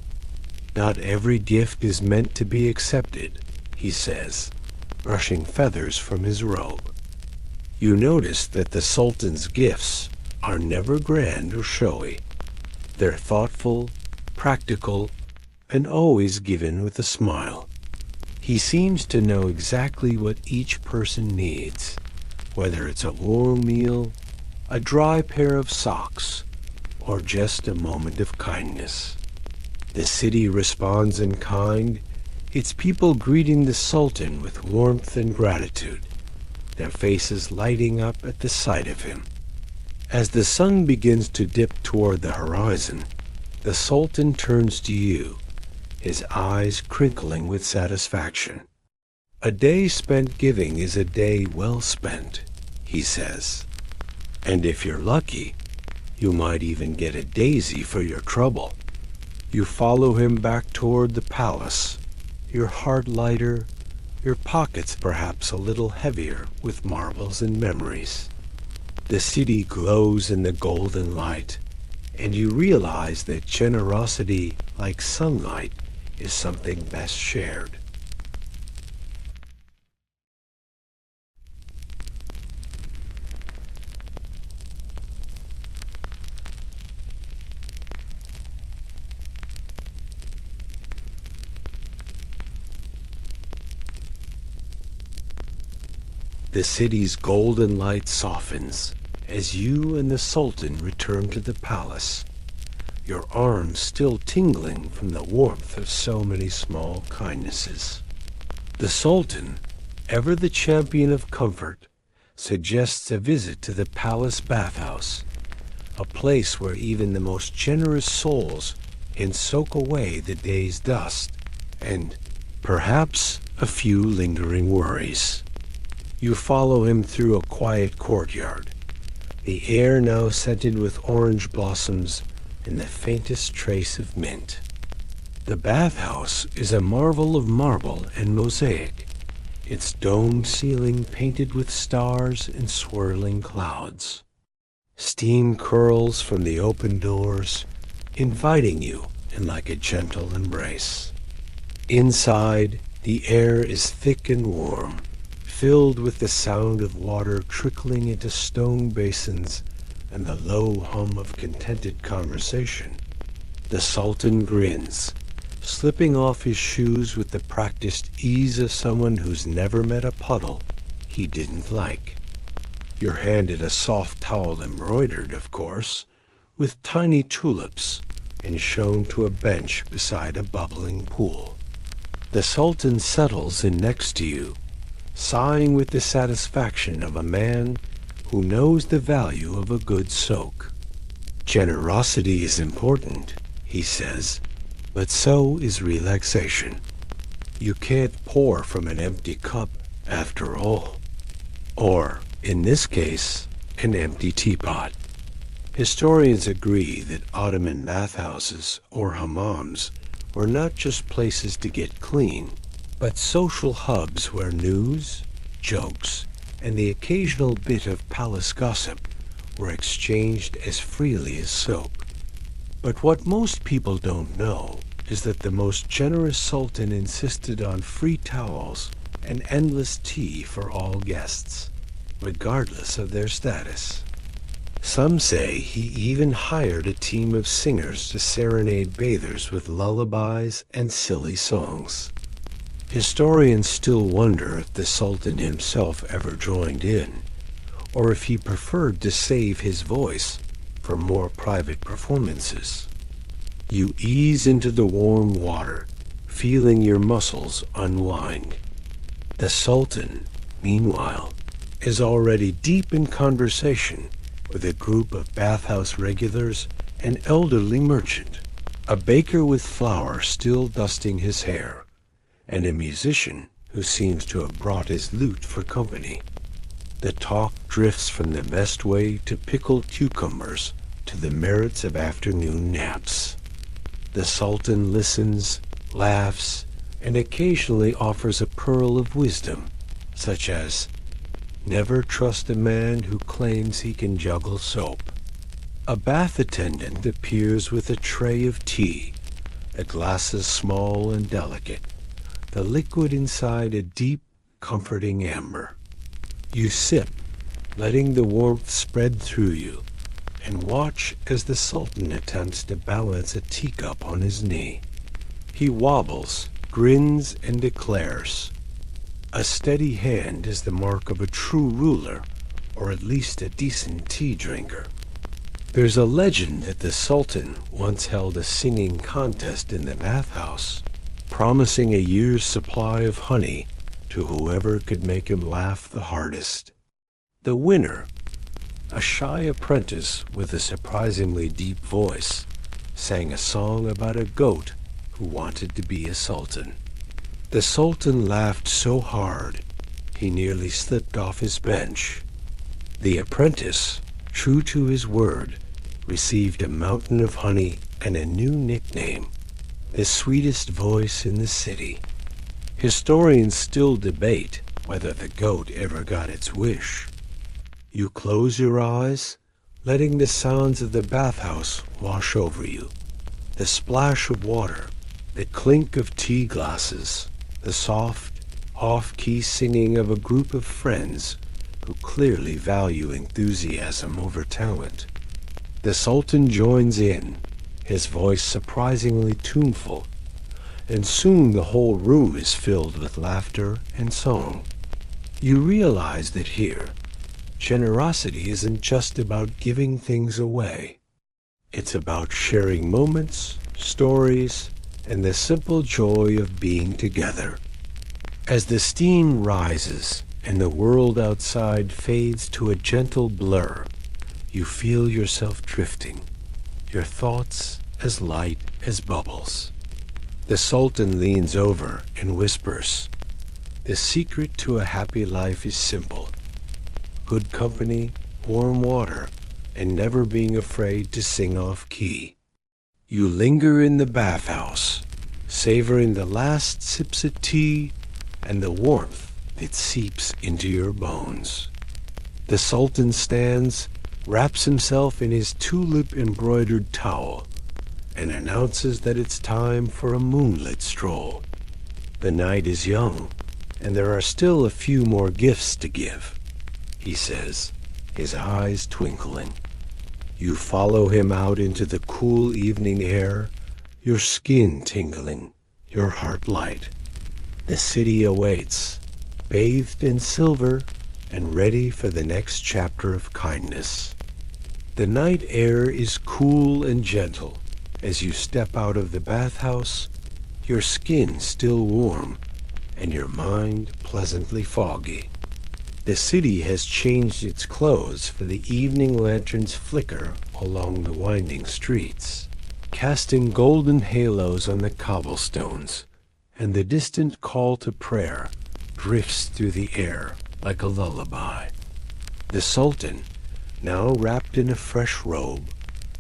Not every gift is meant to be accepted, he says, brushing feathers from his robe. You notice that the Sultan's gifts are never grand or showy. They're thoughtful, practical, and always given with a smile. He seems to know exactly what each person needs, whether it's a warm meal, a dry pair of socks, or just a moment of kindness. The city responds in kind, its people greeting the Sultan with warmth and gratitude, their faces lighting up at the sight of him. As the sun begins to dip toward the horizon, the Sultan turns to you, his eyes crinkling with satisfaction. A day spent giving is a day well spent, he says. And if you're lucky, you might even get a daisy for your trouble. You follow him back toward the palace, your heart lighter, your pockets perhaps a little heavier with marbles and memories. The city glows in the golden light, and you realize that generosity, like sunlight, is something best shared. The city's golden light softens as you and the Sultan return to the palace, your arms still tingling from the warmth of so many small kindnesses. The Sultan, ever the champion of comfort, suggests a visit to the palace bathhouse, a place where even the most generous souls can soak away the day's dust and, perhaps, a few lingering worries. You follow him through a quiet courtyard, the air now scented with orange blossoms and the faintest trace of mint. The bathhouse is a marvel of marble and mosaic, its domed ceiling painted with stars and swirling clouds. Steam curls from the open doors, inviting you in like a gentle embrace. Inside, the air is thick and warm, filled with the sound of water trickling into stone basins and the low hum of contented conversation. The Sultan grins, slipping off his shoes with the practiced ease of someone who's never met a puddle he didn't like. You're handed a soft towel embroidered, of course, with tiny tulips, and shown to a bench beside a bubbling pool. The Sultan settles in next to you, sighing with the satisfaction of a man who knows the value of a good soak. Generosity is important, he says, but so is relaxation. You can't pour from an empty cup, after all. Or, in this case, an empty teapot. Historians agree that Ottoman bathhouses, or hammams, were not just places to get clean, but social hubs where news, jokes, and the occasional bit of palace gossip were exchanged as freely as soap. But what most people don't know is that the most generous Sultan insisted on free towels and endless tea for all guests, regardless of their status. Some say he even hired a team of singers to serenade bathers with lullabies and silly songs. Historians still wonder if the Sultan himself ever joined in, or if he preferred to save his voice for more private performances. You ease into the warm water, feeling your muscles unwind. The Sultan, meanwhile, is already deep in conversation with a group of bathhouse regulars, an elderly merchant, a baker with flour still dusting his hair, and a musician who seems to have brought his lute for company. The talk drifts from the best way to pickled cucumbers to the merits of afternoon naps. The Sultan listens, laughs, and occasionally offers a pearl of wisdom, such as, "Never trust a man who claims he can juggle soap." A bath attendant appears with a tray of tea, the glasses small and delicate, the liquid inside a deep, comforting amber. You sip, letting the warmth spread through you, and watch as the Sultan attempts to balance a teacup on his knee. He wobbles, grins, and declares, "A steady hand is the mark of a true ruler, or at least a decent tea drinker." There's a legend that the Sultan once held a singing contest in the bathhouse, promising a year's supply of honey to whoever could make him laugh the hardest. The winner, a shy apprentice with a surprisingly deep voice, sang a song about a goat who wanted to be a sultan. The Sultan laughed so hard, he nearly slipped off his bench. The apprentice, true to his word, received a mountain of honey and a new nickname, the sweetest voice in the city. Historians still debate whether the goat ever got its wish. You close your eyes, letting the sounds of the bathhouse wash over you. The splash of water, the clink of tea glasses, the soft, off-key singing of a group of friends who clearly value enthusiasm over talent. The Sultan joins in, his voice surprisingly tuneful, and soon the whole room is filled with laughter and song. You realize that here, generosity isn't just about giving things away. It's about sharing moments, stories, and the simple joy of being together. As the steam rises and the world outside fades to a gentle blur, you feel yourself drifting, your thoughts as light as bubbles. The Sultan leans over and whispers, "The secret to a happy life is simple. Good company, warm water, and never being afraid to sing off key." You linger in the bathhouse, savoring the last sips of tea and the warmth that seeps into your bones. The Sultan stands, wraps himself in his tulip-embroidered towel, and announces that it's time for a moonlit stroll. The night is young, and there are still a few more gifts to give, he says, his eyes twinkling. You follow him out into the cool evening air, your skin tingling, your heart light. The city awaits, bathed in silver and ready for the next chapter of kindness. The night air is cool and gentle. As you step out of the bathhouse, your skin still warm and your mind pleasantly foggy. The city has changed its clothes, for the evening lanterns flicker along the winding streets, casting golden halos on the cobblestones, and the distant call to prayer drifts through the air like a lullaby. The Sultan, now wrapped in a fresh robe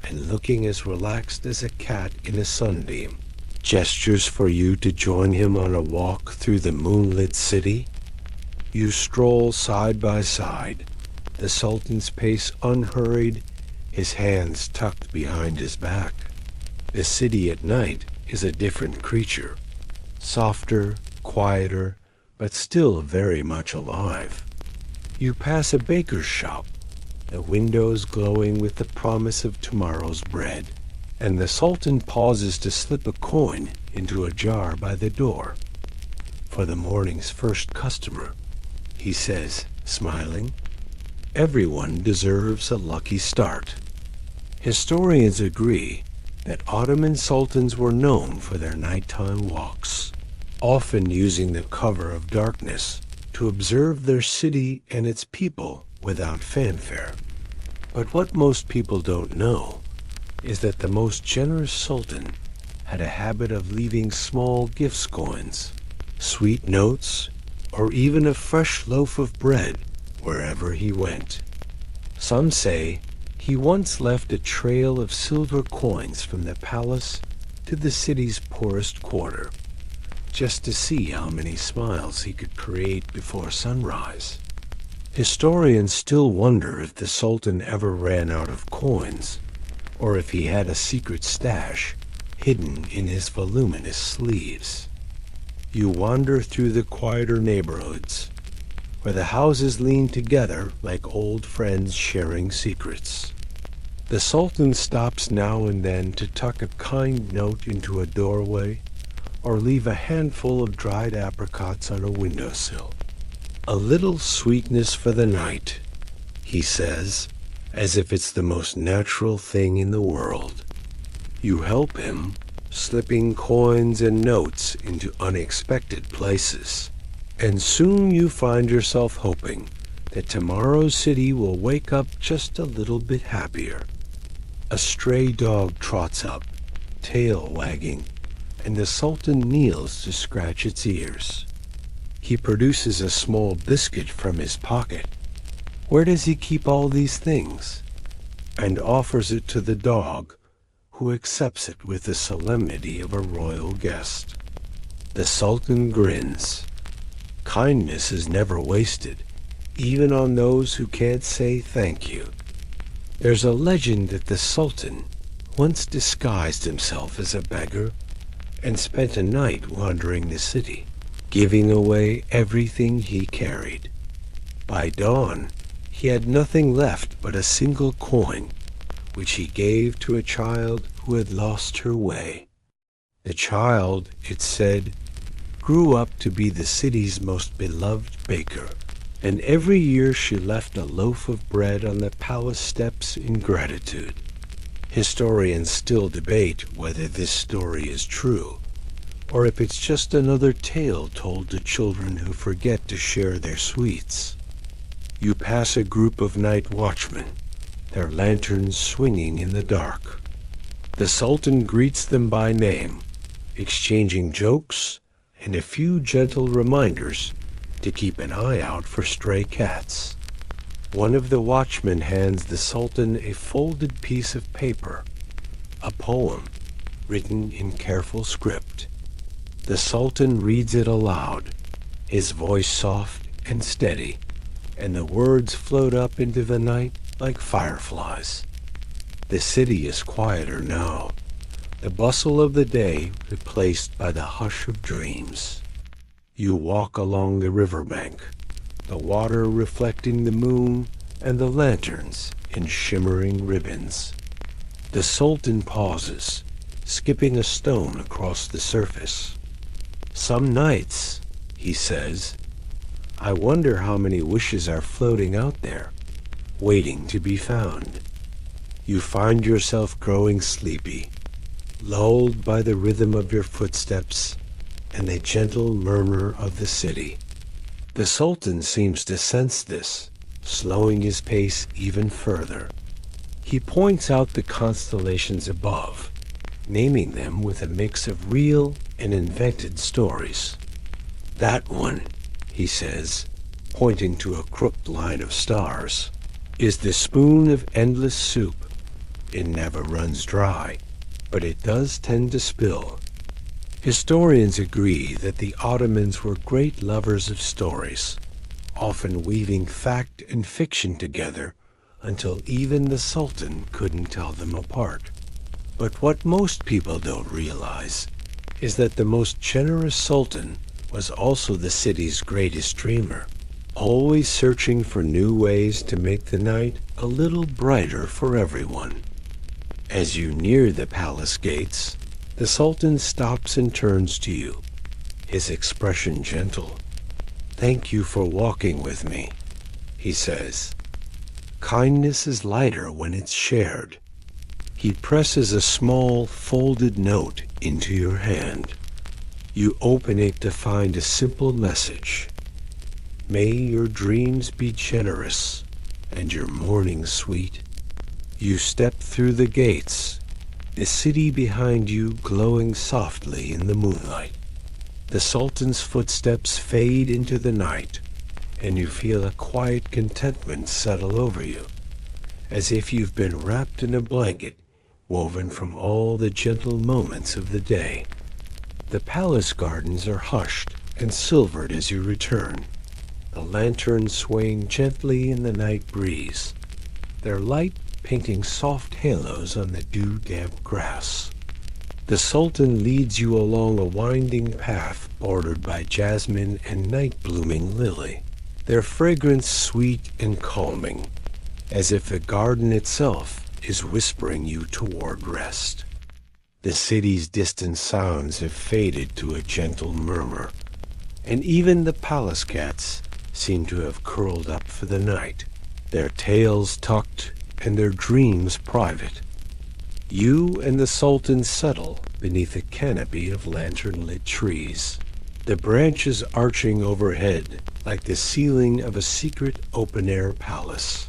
and looking as relaxed as a cat in a sunbeam, gestures for you to join him on a walk through the moonlit city. You stroll side by side, the Sultan's pace unhurried, his hands tucked behind his back. The city at night is a different creature, softer, quieter, but still very much alive. You pass a baker's shop, the windows glowing with the promise of tomorrow's bread, and the Sultan pauses to slip a coin into a jar by the door. For the morning's first customer, he says, smiling. Everyone deserves a lucky start. Historians agree that Ottoman sultans were known for their nighttime walks, often using the cover of darkness to observe their city and its people without fanfare. But what most people don't know is that the most generous sultan had a habit of leaving small gifts coins, sweet notes, or even a fresh loaf of bread wherever he went. Some say he once left a trail of silver coins from the palace to the city's poorest quarter, just to see how many smiles he could create before sunrise. Historians still wonder if the Sultan ever ran out of coins, or if he had a secret stash hidden in his voluminous sleeves. You wander through the quieter neighborhoods, where the houses lean together like old friends sharing secrets. The Sultan stops now and then to tuck a kind note into a doorway or leave a handful of dried apricots on a windowsill. "A little sweetness for the night," he says, as if it's the most natural thing in the world. You help him, slipping coins and notes into unexpected places, and soon you find yourself hoping that tomorrow's city will wake up just a little bit happier. A stray dog trots up, tail wagging, and the Sultan kneels to scratch its ears. He produces a small biscuit from his pocket. Where does he keep all these things? And offers it to the dog, who accepts it with the solemnity of a royal guest. The Sultan grins. Kindness is never wasted, even on those who can't say thank you. There's a legend that the Sultan once disguised himself as a beggar and spent a night wandering the city, giving away everything he carried. By dawn, he had nothing left but a single coin, which he gave to a child who had lost her way. The child, it said, grew up to be the city's most beloved baker, and every year she left a loaf of bread on the palace steps in gratitude. Historians still debate whether this story is true, or if it's just another tale told to children who forget to share their sweets. You pass a group of night watchmen, their lanterns swinging in the dark. The Sultan greets them by name, exchanging jokes and a few gentle reminders to keep an eye out for stray cats. One of the watchmen hands the Sultan a folded piece of paper, a poem written in careful script. The Sultan reads it aloud, his voice soft and steady, and the words float up into the night like fireflies. The city is quieter now, the bustle of the day replaced by the hush of dreams. You walk along the riverbank, the water reflecting the moon and the lanterns in shimmering ribbons. The Sultan pauses, skipping a stone across the surface. Some nights, he says, I wonder how many wishes are floating out there, waiting to be found. You find yourself growing sleepy, lulled by the rhythm of your footsteps and the gentle murmur of the city. The Sultan seems to sense this, slowing his pace even further. He points out the constellations above, naming them with a mix of real and invented stories. That one, he says, pointing to a crooked line of stars, is the spoon of endless soup. It never runs dry, but it does tend to spill. Historians agree that the Ottomans were great lovers of stories, often weaving fact and fiction together until even the Sultan couldn't tell them apart. But what most people don't realize is that the most generous Sultan was also the city's greatest dreamer, always searching for new ways to make the night a little brighter for everyone. As you near the palace gates, the Sultan stops and turns to you, his expression gentle. Thank you for walking with me, he says. Kindness is lighter when it's shared. He presses a small folded note into your hand. You open it to find a simple message. May your dreams be generous and your morning sweet. You step through the gates, the city behind you glowing softly in the moonlight. The Sultan's footsteps fade into the night, and you feel a quiet contentment settle over you, as if you've been wrapped in a blanket woven from all the gentle moments of the day. The palace gardens are hushed and silvered as you return, the lanterns swaying gently in the night breeze, their light painting soft halos on the dew-damp grass. The Sultan leads you along a winding path bordered by jasmine and night-blooming lily, their fragrance sweet and calming, as if the garden itself is whispering you toward rest. The city's distant sounds have faded to a gentle murmur, and even the palace cats seem to have curled up for the night, their tails tucked and their dreams private. You and the Sultan settle beneath a canopy of lantern-lit trees, the branches arching overhead like the ceiling of a secret open-air palace.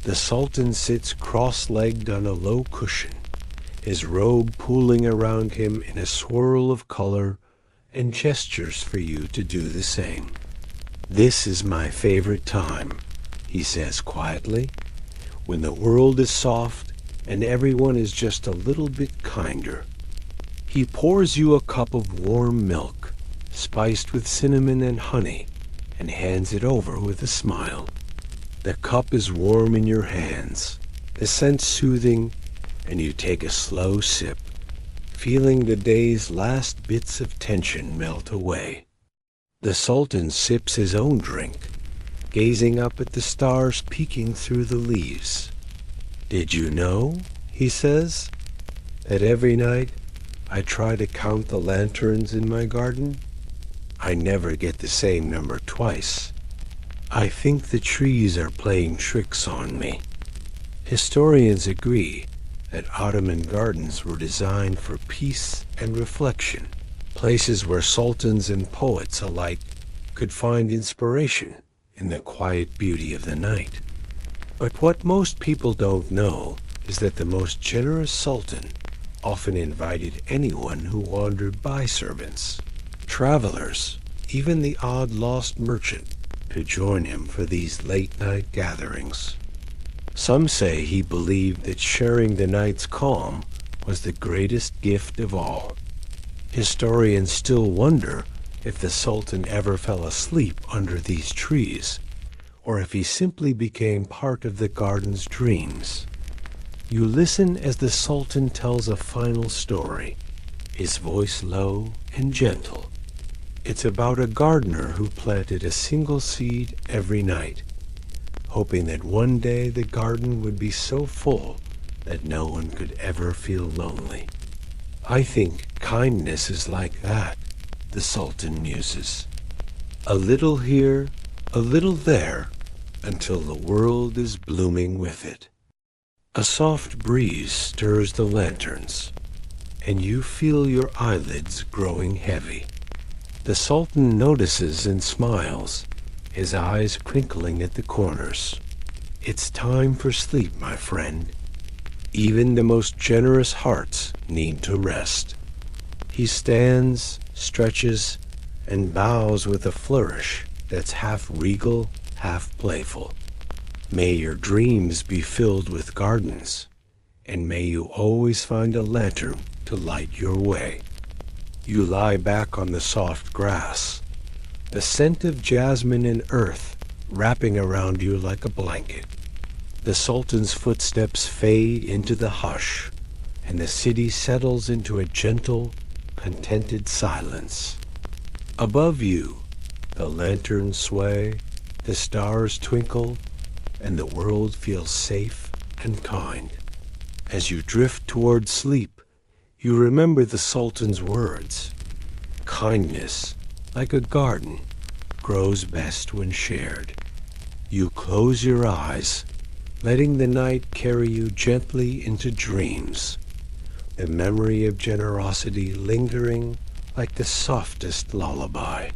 The Sultan sits cross-legged on a low cushion, his robe pooling around him in a swirl of color, and gestures for you to do the same. This is my favorite time, he says quietly, when the world is soft and everyone is just a little bit kinder. He pours you a cup of warm milk, spiced with cinnamon and honey, and hands it over with a smile. The cup is warm in your hands, the scent soothing, and you take a slow sip, feeling the day's last bits of tension melt away. The Sultan sips his own drink, gazing up at the stars peeking through the leaves. "Did you know," he says, "that every night I try to count the lanterns in my garden? I never get the same number twice. I think the trees are playing tricks on me." Historians agree that Ottoman gardens were designed for peace and reflection, places where sultans and poets alike could find inspiration in the quiet beauty of the night. But what most people don't know is that the most generous sultan often invited anyone who wandered by, servants, travelers, even the odd lost merchant, to join him for these late-night gatherings. Some say he believed that sharing the night's calm was the greatest gift of all. Historians still wonder if the Sultan ever fell asleep under these trees, or if he simply became part of the garden's dreams. You listen as the Sultan tells a final story, his voice low and gentle. It's about a gardener who planted a single seed every night, hoping that one day the garden would be so full that no one could ever feel lonely. "I think kindness is like that," the Sultan muses. "A little here, a little there, until the world is blooming with it." A soft breeze stirs the lanterns, and you feel your eyelids growing heavy. The Sultan notices and smiles, his eyes crinkling at the corners. "It's time for sleep, my friend. Even the most generous hearts need to rest." He stands, stretches, and bows with a flourish that's half regal, half playful. "May your dreams be filled with gardens, and may you always find a lantern to light your way." You lie back on the soft grass, the scent of jasmine and earth wrapping around you like a blanket. The Sultan's footsteps fade into the hush, and the city settles into a gentle, contented silence. Above you, the lanterns sway, the stars twinkle, and the world feels safe and kind. As you drift toward sleep, you remember the Sultan's words. Kindness, like a garden, grows best when shared. You close your eyes, letting the night carry you gently into dreams, the memory of generosity lingering like the softest lullaby.